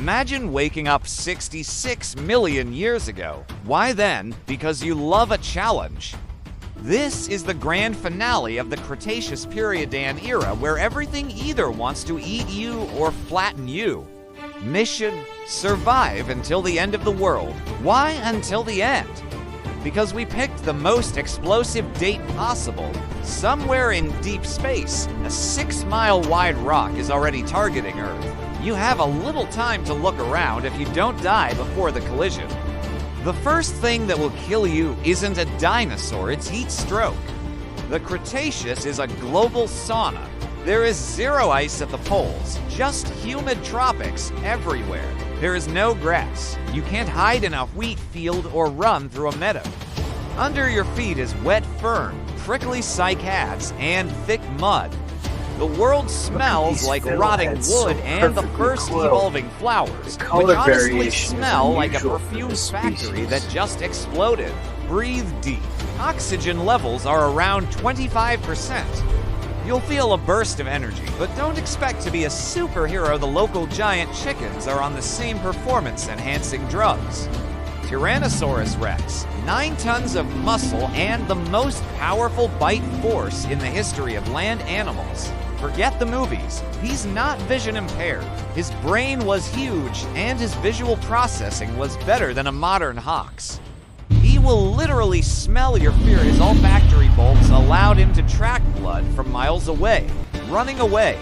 Imagine waking up 66 million years ago. Why then? Because you love a challenge. This is the grand finale of the Cretaceous Periodan era, where everything either wants to eat you or flatten you. Mission: survive until the end of the world. Why until the end? Because we picked the most explosive date possible. Somewhere in deep space, a 6-mile wide rock is already targeting Earth. You have a little time to look around if you don't die before the collision. The first thing that will kill you isn't a dinosaur, it's heat stroke. The Cretaceous is a global sauna. There is zero ice at the poles, just humid tropics everywhere. There is no grass. You can't hide in a wheat field or run through a meadow. Under your feet is wet fern, prickly cycads, and thick mud. The world smells like rotting wood and the first evolving flowers, which honestly smell like a perfume factory that just exploded. Breathe deep. Oxygen levels are around 25%. You'll feel a burst of energy, but don't expect to be a superhero. The local giant chickens are on the same performance-enhancing drugs. Tyrannosaurus Rex, 9 tons of muscle and the most powerful bite force in the history of land animals. Forget the movies, he's not vision impaired. His brain was huge and his visual processing was better than a modern hawk's. He will literally smell your fear. His olfactory bulbs allowed him to track blood from miles away. Running away.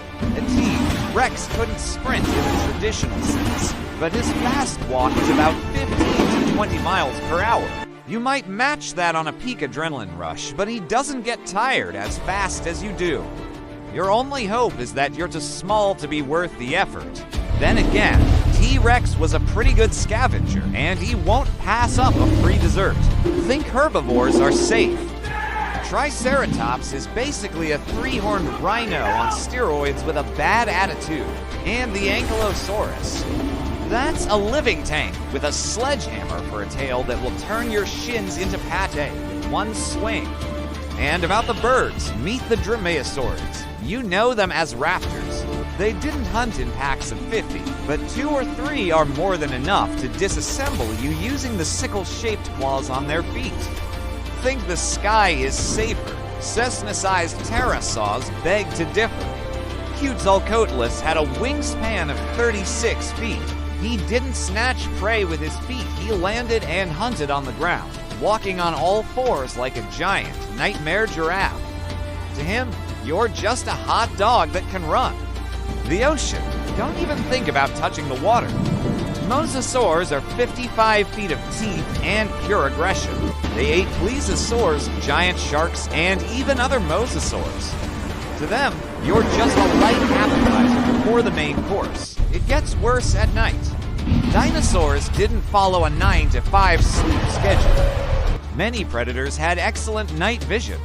Rex couldn't sprint in the traditional sense, but his fast walk is about 15 to 20 miles per hour. You might match that on a peak adrenaline rush, but he doesn't get tired as fast as you do. Your only hope is that you're too small to be worth the effort. Then again, T-Rex was a pretty good scavenger, and he won't pass up a free dessert. Think herbivores are safe. Triceratops is basically a 3-horned rhino on steroids with a bad attitude. And the Ankylosaurus. That's a living tank with a sledgehammer for a tail that will turn your shins into pate with one swing. And about the birds, meet the dromaeosaurids. You know them as raptors. They didn't hunt in packs of 50, but 2 or 3 are more than enough to disassemble you using the sickle-shaped claws on their feet. Think the sky is safer. Cessna-sized pterosaurs beg to differ. Quetzalcoatlus had a wingspan of 36 feet. He didn't snatch prey with his feet. He landed and hunted on the ground, walking on all fours like a giant nightmare giraffe. To him, you're just a hot dog that can run. The ocean. Don't even think about touching the water. Mosasaurs are 55 feet of teeth and pure aggression. They ate plesiosaurs, giant sharks, and even other mosasaurs. To them, you're just a light appetizer before the main course. It gets worse at night. Dinosaurs didn't follow a 9-to-5 sleep schedule. Many predators had excellent night vision.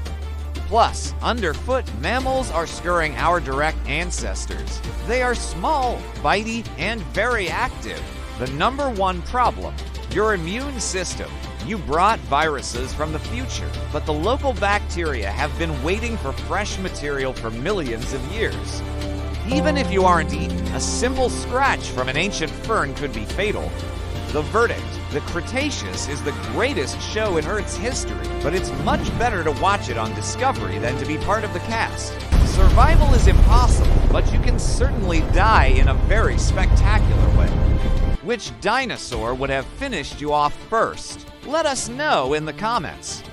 Plus, underfoot, mammals are scurrying our direct ancestors. They are small, bitey, and very active. The number one problem: your immune system. You brought viruses from the future, but the local bacteria have been waiting for fresh material for millions of years. Even if you aren't eaten, a simple scratch from an ancient fern could be fatal. The verdict: the Cretaceous is the greatest show in Earth's history, but it's much better to watch it on Discovery than to be part of the cast. Survival is impossible, but you can certainly die in a very spectacular way. Which dinosaur would have finished you off first? Let us know in the comments.